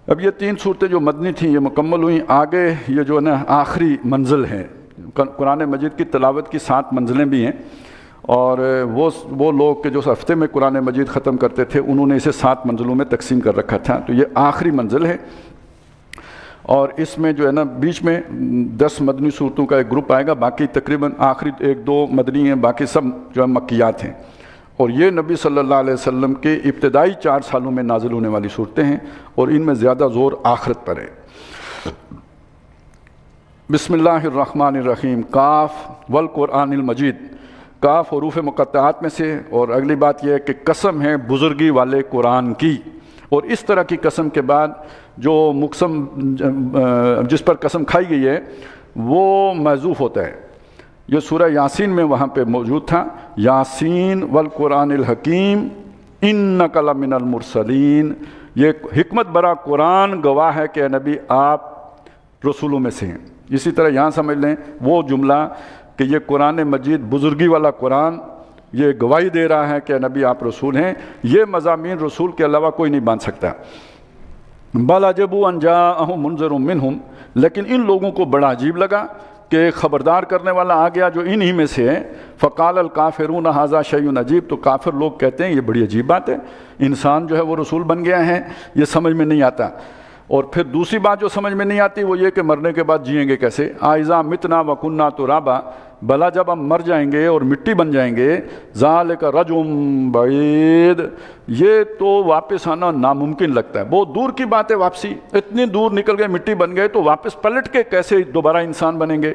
اب یہ 3 صورتیں جو مدنی تھیں یہ مکمل ہوئیں. آگے یہ جو ہے نا آخری منزل ہے. قرآن مجید کی تلاوت کی 7 منزلیں بھی ہیں، اور وہ لوگ کہ جو ہفتے میں قرآن مجید ختم کرتے تھے انہوں نے اسے 7 منزلوں میں تقسیم کر رکھا تھا. تو یہ آخری منزل ہے، اور اس میں جو ہے نا بیچ میں 10 مدنی صورتوں کا ایک گروپ آئے گا. باقی تقریباً آخری 1-2 مدنی ہیں، باقی سب جو ہے مکیات ہیں. اور یہ نبی صلی اللہ علیہ وسلم کے ابتدائی 4 سالوں میں نازل ہونے والی صورتیں ہیں، اور ان میں زیادہ زور آخرت پر ہے. بسم اللہ الرحمن الرحیم. قاف والقرآن المجید. قاف حروف مقطعات میں سے، اور اگلی بات یہ ہے کہ قسم ہے بزرگی والے قرآن کی. اور اس طرح کی قسم کے بعد جو مقسم جس پر قسم کھائی گئی ہے وہ محذوف ہوتا ہے. یہ سورہ یاسین میں وہاں پہ موجود تھا، یاسین والقرآن الحکیم انک لمن المرسلین. یہ حکمت برا قرآن گواہ ہے کہ اے نبی آپ رسولوں میں سے ہیں. اسی طرح یہاں سمجھ لیں وہ جملہ کہ یہ قرآن مجید بزرگی والا قرآن یہ گواہی دے رہا ہے کہ نبی آپ رسول ہیں. یہ مضامین رسول کے علاوہ کوئی نہیں باندھ سکتا. بل عجبوا ان جاءہم منذر منہم. لیکن ان لوگوں کو بڑا عجیب لگا کہ خبردار کرنے والا آ گیا جو انہی میں سے ہے. فقال الکافرون ھذا شیء عجیب. تو کافر لوگ کہتے ہیں یہ بڑی عجیب بات ہے، انسان جو ہے وہ رسول بن گیا ہے، یہ سمجھ میں نہیں آتا. اور پھر دوسری بات جو سمجھ میں نہیں آتی وہ یہ کہ مرنے کے بعد جئیں گے کیسے. اذا متنا وکنا ترابا. بھلا جب ہم مر جائیں گے اور مٹی بن جائیں گے. ذالک رجم بعید. یہ تو واپس آنا ناممکن لگتا ہے، بہت دور کی بات ہے واپسی. اتنی دور نکل گئے، مٹی بن گئے، تو واپس پلٹ کے کیسے دوبارہ انسان بنیں گے.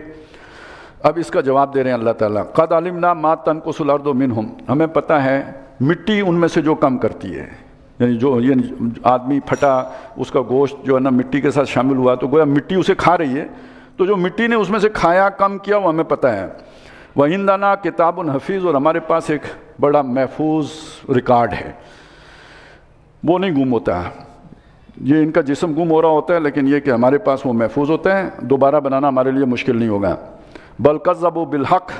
اب اس کا جواب دے رہے ہیں اللہ تعالیٰ. قد علمنا ما تنقص الارض منہم. ہمیں پتہ ہے مٹی ان میں سے جو کم کرتی ہے، یعنی آدمی پھٹا اس کا گوشت جو ہے نا مٹی کے ساتھ شامل ہوا تو گویا مٹی اسے کھا رہی ہے. تو جو مٹی نے اس میں سے کھایا کم کیا وہ ہمیں پتہ ہے. وَعِندَنَا کتاب حفیظ. اور ہمارے پاس ایک بڑا محفوظ ریکارڈ ہے، وہ نہیں گم ہوتا. یہ ان کا جسم گم ہو رہا ہوتا ہے، لیکن یہ کہ ہمارے پاس وہ محفوظ ہوتا ہے، دوبارہ بنانا ہمارے لیے مشکل نہیں ہوگا. بل کذبوا بالحق.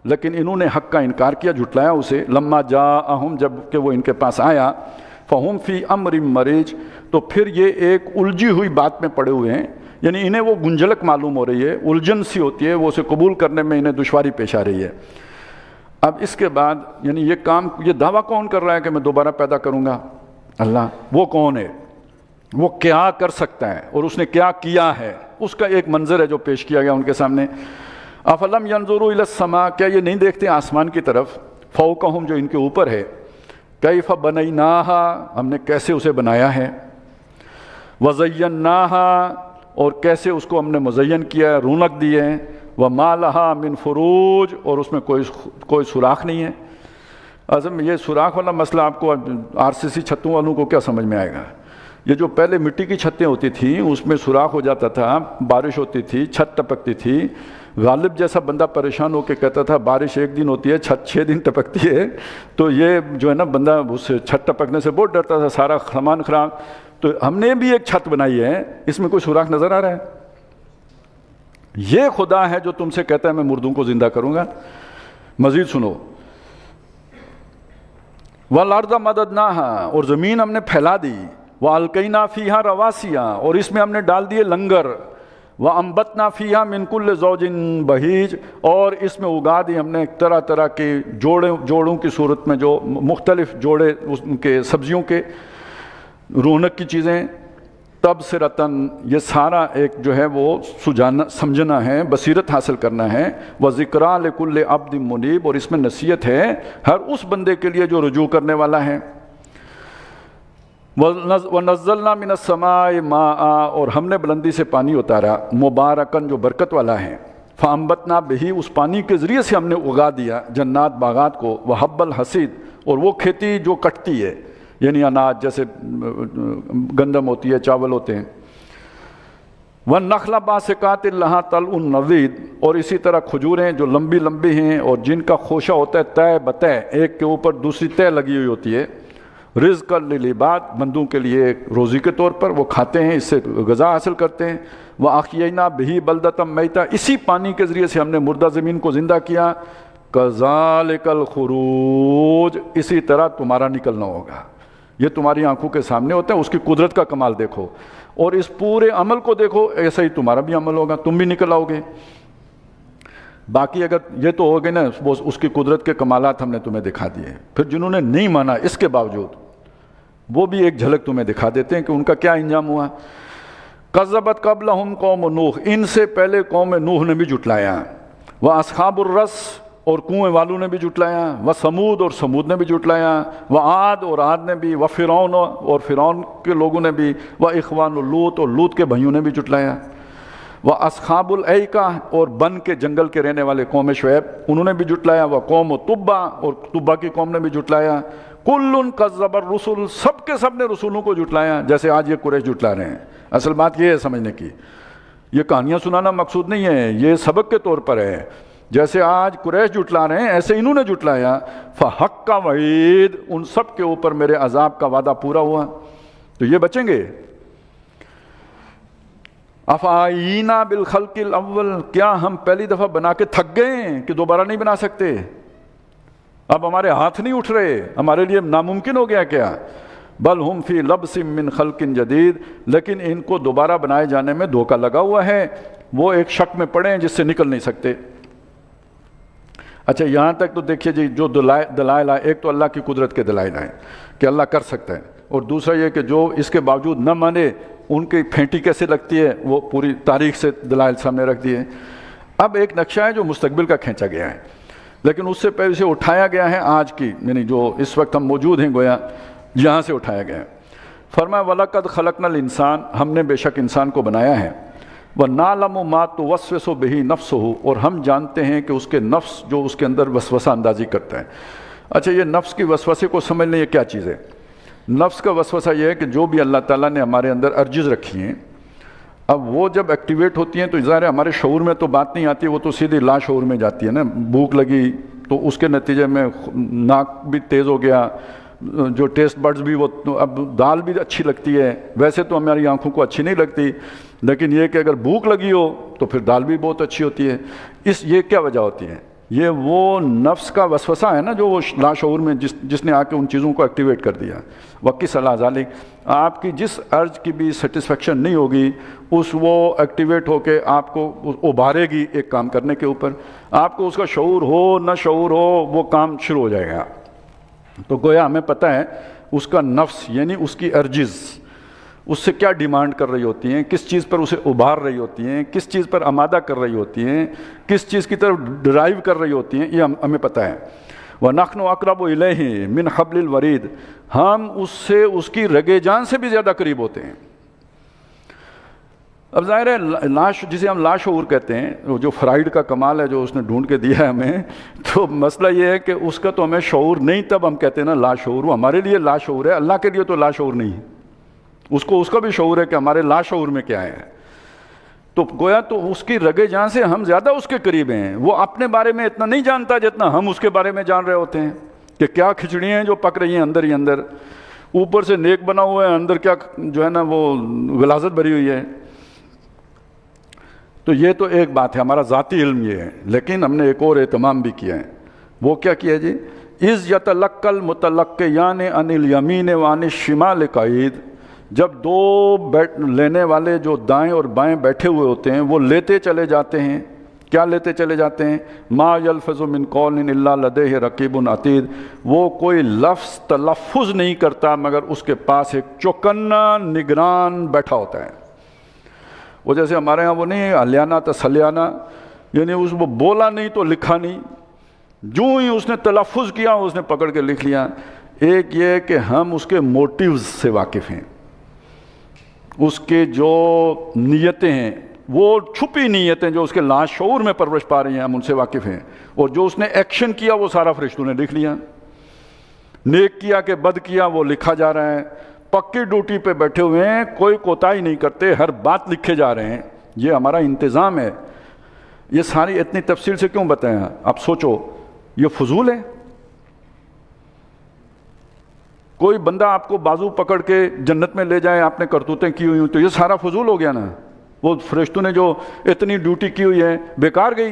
لیکن انہوں نے حق کا انکار کیا، جھٹلایا اسے. لما جاءہم. جب کہ وہ ان کے پاس آیا. فہم فی امر مریج. تو پھر یہ ایک الجھی ہوئی بات میں پڑے ہوئے ہیں، یعنی انہیں وہ گنجلک معلوم ہو رہی ہے، الجھن سی ہوتی ہے، وہ اسے قبول کرنے میں انہیں دشواری پیش آ رہی ہے. اب اس کے بعد یعنی یہ کام، یہ دعویٰ کون کر رہا ہے کہ میں دوبارہ پیدا کروں گا؟ اللہ. وہ کون ہے؟ وہ کیا کر سکتا ہے اور اس نے کیا کیا ہے، اس کا ایک منظر ہے جو پیش کیا گیا ان کے سامنے. افلم ینظروا الی السماء. کیا یہ نہیں دیکھتے آسمان کی طرف؟ فوقہم. جو ان کے اوپر ہے. کیف بنیناہا. ہم نے کیسے اسے بنایا ہے. وزیناہا. اور کیسے اس کو ہم نے مزین کیا ہے، رونق دی ہے. وما لہا من فروج. اور اس میں کوئی سوراخ نہیں ہے. اصل یہ سوراخ والا مسئلہ آپ کو RCC چھتوں والوں کو کیا سمجھ میں آئے گا. یہ جو پہلے مٹی کی چھتیں ہوتی تھیں اس میں سوراخ ہو جاتا تھا، بارش ہوتی تھی، چھت ٹپکتی تھی. غالب جیسا بندہ پریشان ہو کے کہتا تھا بارش 1 دن ہوتی ہے، چھت 6 دن ٹپکتی ہے. تو یہ جو ہے نا بندہ اس چھت ٹپکنے سے بہت ڈرتا تھا، سارا سامان خراب. تو ہم نے بھی ایک چھت بنائی ہے، اس میں کوئی سوراخ نظر آ رہا ہے؟ یہ خدا ہے جو تم سے کہتا ہے میں مردوں کو زندہ کروں گا. مزید سنو. وَالْأَرْضَ مَدَدْنَاهَا. اور زمین ہم نے پھیلا دی. وَأَلْقَيْنَا فِيهَا رَوَاسِيَ. اور اس میں ہم نے ڈال دیے لنگر. وَأَنبَتْنَا فِيهَا مِن كُلِّ زَوْجٍ بَهِيجٍ. اور اس میں اگا دی ہم نے طرح طرح کے جوڑوں کی صورت میں جو مختلف جوڑے ان کے سبزیوں کے، رونق کی چیزیں. تبصرتاً. یہ سارا ایک جو ہے وہ سمجھنا ہے، بصیرت حاصل کرنا ہے. وَذِكْرَىٰ لِكُلِّ عَبْدٍ مُنِيبٍ. اور اس میں نصیحت ہے ہر اس بندے کے لیے جو رجوع کرنے والا ہے. وَنَزَّلْنَا مِنَ السَّمَاءِ مَاءً. اور ہم نے بلندی سے پانی اتارا، مبارکاً جو برکت والا ہے. فَأَنبَتْنَا بِهِ. اس پانی کے ذریعے سے ہم نے اگا دیا جنات باغات کو. وَحَبَّ الْحَصِيدِ. اور وہ کھیتی جو کٹتی ہے، یعنی اناج جیسے گندم ہوتی ہے، چاول ہوتے ہیں. وَالنَّخْلَ بَاسِقَاتٍ لَهَا طَلْعٌ نَضِيدٌ. اور اسی طرح کھجوریں جو لمبی لمبی ہیں اور جن کا خوشہ ہوتا ہے تہ بتہ، ایک کے اوپر دوسری تہ لگی ہوئی ہوتی ہے. رزقا للعباد. بندوں کے لیے ایک روزی کے طور پر وہ کھاتے ہیں، اس سے غذا حاصل کرتے ہیں. وَأَحْيَيْنَا بِهِ بَلْدَةً مَيْتًا. اسی پانی کے ذریعے سے ہم نے مردہ زمین کو زندہ کیا. كَذَلِكَ الْخُرُوجُ. اسی طرح تمہارا نکلنا ہوگا. یہ تمہاری آنکھوں کے سامنے ہوتا ہے، اس کی قدرت کا کمال دیکھو، اور اس پورے عمل کو دیکھو، ایسا ہی تمہارا بھی عمل ہوگا، تم بھی نکل آؤ گے۔ باقی اگر یہ تو ہو گئے نا اس کی قدرت کے کمالات ہم نے تمہیں دکھا دیے۔ پھر جنہوں نے نہیں مانا اس کے باوجود، وہ بھی ایک جھلک تمہیں دکھا دیتے ہیں کہ ان کا کیا انجام ہوا۔ کذبت قبلہم قوم نوح، ان سے پہلے قوم نوح نے بھی جھٹلایا، واصحاب الرس، اور کنویں والوں نے بھی جھٹلایا، وثمود، اور سمود نے بھی جھٹلایا، وعاد، اور عاد نے بھی، وفرعون، اور فرعون کے لوگوں نے بھی، واخوان لوط، اور لوط کے بھائیوں نے بھی جھٹلایا، واصحاب الایکہ، اور بن کے جنگل کے رہنے والے قوم شعیب انہوں نے بھی جھٹلایا، وقوم تبع، اور تبع کی قوم نے بھی جھٹلایا، کل کذب الرسل، سب کے سب نے رسولوں کو جھٹلایا، جیسے آج یہ قریش جھٹلا رہے ہیں۔ اصل بات یہ ہے سمجھنے کی، یہ کہانیاں سنانا مقصود نہیں ہے، یہ سبق کے طور پر ہے۔ جیسے آج قریش جھٹلا رہے ہیں ایسے انہوں نے جھٹلایا، فحق وعید، ان سب کے اوپر میرے عذاب کا وعدہ پورا ہوا، تو یہ بچیں گے۔ افعینا بالخلق الاول، کیا ہم پہلی دفعہ بنا کے تھک گئے ہیں کہ دوبارہ نہیں بنا سکتے؟ اب ہمارے ہاتھ نہیں اٹھ رہے، ہمارے لیے ناممکن ہو گیا کیا؟ بل ہم فی لبس من خلق جدید، لیکن ان کو دوبارہ بنائے جانے میں دھوکہ لگا ہوا ہے، وہ ایک شک میں پڑے ہیں جس سے نکل نہیں سکتے۔ اچھا یہاں تک تو دیکھیے جی، جو دلائل آئے، ایک تو اللہ کی قدرت کے دلائل آئے کہ اللہ کر سکتا ہے، اور دوسرا یہ کہ جو اس کے باوجود نہ مانے ان کی پھینٹی کیسے لگتی ہے، وہ پوری تاریخ سے دلائل سامنے رکھ دیے۔ اب ایک نقشہ ہے جو مستقبل کا کھینچا گیا ہے، لیکن اس سے پہلے اسے اٹھایا گیا ہے آج کی، یعنی جو اس وقت ہم موجود ہیں گویا یہاں سے اٹھایا گیا ہے۔ فرمایا وَلَقَدْ خَلَقْنَا الْإِنسَانَ، ہم نے بے شک انسان کو بنایا ہے، وَنَعْلَمُ مَا تُوَسْوِسُ بِهِ نَفْسُهُ، اور ہم جانتے ہیں کہ اس کے نفس جو اس کے اندر وسوسہ اندازی کرتا ہے۔ اچھا یہ نفس کی وسوسے کو سمجھ لیں، یہ کیا چیز ہے؟ نفس کا وسوسہ یہ ہے کہ جو بھی اللہ تعالیٰ نے ہمارے اندر ارجز رکھی ہیں، اب وہ جب ایکٹیویٹ ہوتی ہیں تو ظاہر ہے ہمارے شعور میں تو بات نہیں آتی، وہ تو سیدھی لا شعور میں جاتی ہے نا۔ بھوک لگی تو اس کے نتیجے میں ناک بھی تیز ہو گیا، جو ٹیسٹ برڈز بھی، وہ اب دال بھی اچھی لگتی ہے، ویسے تو ہماری آنکھوں کو اچھی نہیں لگتی، لیکن یہ کہ اگر بھوک لگی ہو تو پھر دال بھی بہت اچھی ہوتی ہے۔ یہ کیا وجہ ہوتی ہے؟ یہ وہ نفس کا وسوسہ ہے نا، جو وہ لاشعور میں جس نے آ کے ان چیزوں کو ایکٹیویٹ کر دیا۔ وقی صلی اللہ علیہ، آپ کی جس ارج کی بھی سیٹسفیکشن نہیں ہوگی، وہ ایکٹیویٹ ہو کے آپ کو ابھارے گی ایک کام کرنے کے اوپر، آپ کو اس کا شعور ہو نہ شعور ہو وہ کام شروع ہو جائے گا۔ تو گویا ہمیں پتہ ہے اس کا نفس یعنی اس کی ارجز اس سے کیا ڈیمانڈ کر رہی ہوتی ہیں، کس چیز پر اسے ابھار رہی ہوتی ہیں، کس چیز پر آمادہ کر رہی ہوتی ہیں، کس چیز کی طرف ڈرائیو کر رہی ہوتی ہیں، یہ ہمیں پتہ ہے۔ وَنَحْنُ أَقْرَبُ إِلَيْهِ مِنْ حَبْلِ الْوَرِيدِ، ہم اس سے اس کی رگے جان سے بھی زیادہ قریب ہوتے ہیں۔ اب ظاہر ہے لاش، جسے ہم لاشعور کہتے ہیں، جو فرائیڈ کا کمال ہے جو اس نے ڈھونڈ کے دیا ہے ہمیں، تو مسئلہ یہ ہے کہ اس کا تو ہمیں شعور نہیں، تب ہم کہتے ہیں نا لاشعور، وہ ہمارے لیے لاشعور ہے، اللہ کے لیے تو لاشعور نہیں ہے، اس کو اس کا بھی شعور ہے کہ ہمارے لاشعور میں کیا ہے۔ تو گویا تو اس کی رگے جان سے ہم زیادہ اس کے قریب ہیں، وہ اپنے بارے میں اتنا نہیں جانتا جتنا ہم اس کے بارے میں جان رہے ہوتے ہیں، کہ کیا کھچڑیاں ہیں جو پک رہی ہیں اندر ہی اندر، اوپر سے نیک بنا ہوا ہے، اندر کیا جو ہے نا وہ غلاظت بھری ہوئی ہے۔ تو یہ تو ایک بات ہے، ہمارا ذاتی علم یہ ہے، لیکن ہم نے ایک اور اہتمام بھی کیا ہے، وہ کیا کیا جی؟ اِذْ يَتَلَقَّى الْمُتَلَقِّيَانِ عَنِ الْيَمِينِ وَعَنِ الشِّمَالِ قَعِيدٌ، جب دو لینے والے جو دائیں اور بائیں بیٹھے ہوئے ہوتے ہیں وہ لیتے چلے جاتے ہیں، کیا لیتے چلے جاتے ہیں؟ ما یلفظ من قول الا لدیہ رقیب عتید، وہ کوئی لفظ تلفظ نہیں کرتا مگر اس کے پاس ایک چوکنا نگران بیٹھا ہوتا ہے۔ وہ جیسے ہمارے ہاں وہ نہیں ہلیانہ تسلیانہ، یعنی وہ بولا نہیں تو لکھا نہیں، جو ہی اس نے تلفظ کیا اس نے پکڑ کے لکھ لیا۔ ایک یہ کہ ہم اس کے موٹیوز سے واقف ہیں، اس کے جو نیتیں ہیں، وہ چھپی نیتیں جو اس کے لاشعور میں پرورش پا رہی ہیں، ہم ان سے واقف ہیں، اور جو اس نے ایکشن کیا وہ سارا فرشتوں نے لکھ لیا، نیک کیا کہ بد کیا وہ لکھا جا رہا ہے، پکی ڈیوٹی پہ بیٹھے ہوئے ہیں، کوئی کوتاہی نہیں کرتے، ہر بات لکھے جا رہے ہیں۔ یہ ہمارا انتظام ہے۔ یہ ساری اتنی تفصیل سے کیوں بتائیں؟ آپ سوچو، یہ فضول ہے؟ کوئی بندہ آپ کو بازو پکڑ کے جنت میں لے جائے، آپ نے کرتوتیں کی ہوئی ہوں، تو یہ سارا فضول ہو گیا نا؟ وہ فرشتوں نے جو اتنی ڈیوٹی کی ہوئی ہے بیکار گئی۔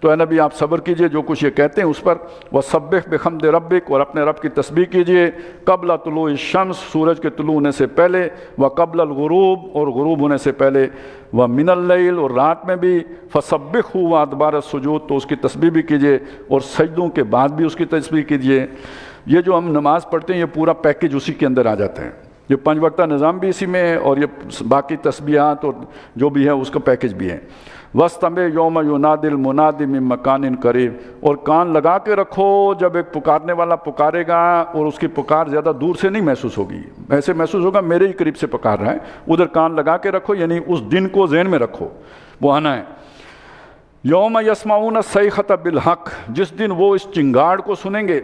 تو اے نبی آپ صبر کیجئے جو کچھ یہ کہتے ہیں اس پر، وَسَبِّحْ بِحَمْدِ رَبِّكَ، اور اپنے رب کی تسبیح کیجئے، قبل طلوع الشمس، سورج کے طلوع ہونے سے پہلے، وقبل الغروب، اور غروب ہونے سے پہلے، ومن اللیل، اور رات میں بھی، فسبحہ وادبار السجود، تو اس کی تسبیح بھی کیجئے اور سجدوں کے بعد بھی اس کی تسبیح کیجئے۔ یہ جو ہم نماز پڑھتے ہیں یہ پورا پیکج اسی کے اندر آ جاتا ہے، یہ 5 وقتہ نظام بھی اسی میں ہے اور یہ باقی تسبیحات اور جو بھی ہے اس کا پیکج بھی ہے۔ وَاسْتَمِعْ يَوْمَ يُنَادِ الْمُنَادِ مِن مَّكَانٍ قَرِيبٍ، اور کان لگا کے رکھو جب ایک پکارنے والا پکارے گا، اور اس کی پکار زیادہ دور سے نہیں محسوس ہوگی، ایسے محسوس ہوگا میرے ہی قریب سے پکار رہا ہے، ادھر کان لگا کے رکھو، یعنی اس دن کو ذہن میں رکھو، وہ آنا ہے۔ یوم یسمعون الصیحۃ بالحق، جس دن وہ اس چنگاڑ کو سنیں گے،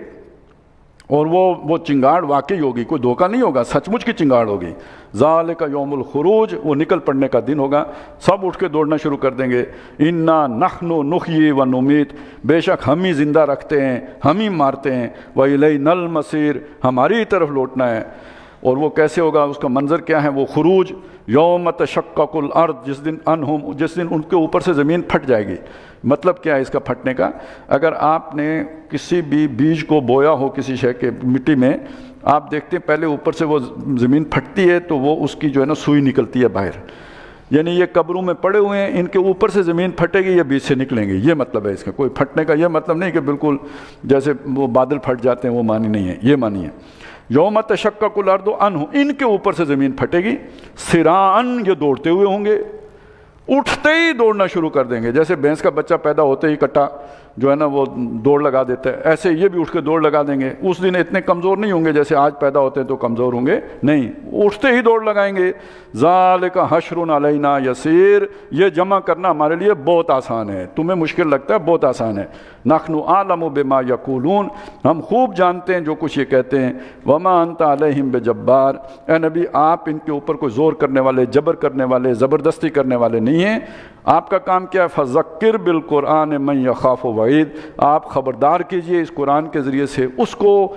اور وہ چنگاڑ واقعی ہوگی، کوئی دھوکہ نہیں ہوگا، سچ مچ کی چنگاڑ ہوگی۔ ذالک یوم الخروج، وہ نکل پڑنے کا دن ہوگا، سب اٹھ کے دوڑنا شروع کر دیں گے۔ انا نحن نحیی و نمیت، بے شک ہم ہی زندہ رکھتے ہیں، ہم ہی مارتے ہیں، وإلینا المصیر، ہماری ہی طرف لوٹنا ہے۔ اور وہ کیسے ہوگا، اس کا منظر کیا ہے، وہ خروج، یوم تشقق الارض، جس دن ان کے اوپر سے زمین پھٹ جائے گی۔ مطلب کیا ہے اس کا پھٹنے کا، اگر آپ نے کسی بھی بیج کو بویا ہو کسی شے کے مٹی میں، آپ دیکھتے ہیں پہلے اوپر سے وہ زمین پھٹتی ہے تو وہ اس کی جو ہے نا سوئی نکلتی ہے باہر، یعنی یہ قبروں میں پڑے ہوئے ہیں، ان کے اوپر سے زمین پھٹے گی یا بیج سے نکلیں گے، یہ مطلب ہے اس کا۔ کوئی پھٹنے کا یہ مطلب نہیں کہ بالکل جیسے وہ بادل پھٹ جاتے ہیں، وہ معنی نہیں ہے، یہ معنی ہے یوم تشقق الارض عنہ، ان کے اوپر سے زمین پھٹے گی، سراعن، یہ دوڑتے ہوئے ہوں گے، اٹھتے ہی دوڑنا شروع کر دیں گے، جیسے بھینس کا بچہ پیدا ہوتے ہی کٹا جو ہے نا وہ دوڑ لگا دیتا ہے، ایسے یہ بھی اٹھ کے دوڑ لگا دیں گے۔ اس دن اتنے کمزور نہیں ہوں گے جیسے آج پیدا ہوتے ہیں تو کمزور ہوں گے، نہیں، اٹھتے ہی دوڑ لگائیں گے۔ ذالک حشر علینا یسیر، یہ جمع کرنا ہمارے لیے بہت آسان ہے، تمہیں مشکل لگتا ہے، بہت آسان ہے۔ نحن اعلم بما یقولون، ہم خوب جانتے ہیں جو کچھ یہ کہتے ہیں۔ وما انت علیہم بجبار، اے نبی آپ ان کے اوپر کوئی زور کرنے والے، جبر کرنے والے، زبردستی کرنے والے نہیں ہیں، آپ کا کام کیا ہے، فذکر بالقرآن من یخاف وعید، آپ خبردار کیجئے اس قرآن کے ذریعے سے اس کو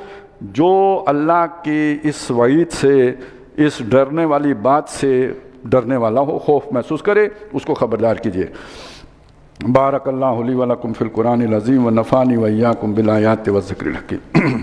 جو اللہ کی اس وعید سے، اس ڈرنے والی بات سے ڈرنے والا ہو، خوف محسوس کرے، اس کو خبردار کیجئے۔ بارک اللہ لی و لکم فی القرآن العظیم و نفعنی و ایاکم بالآیات والذکر الحکیم۔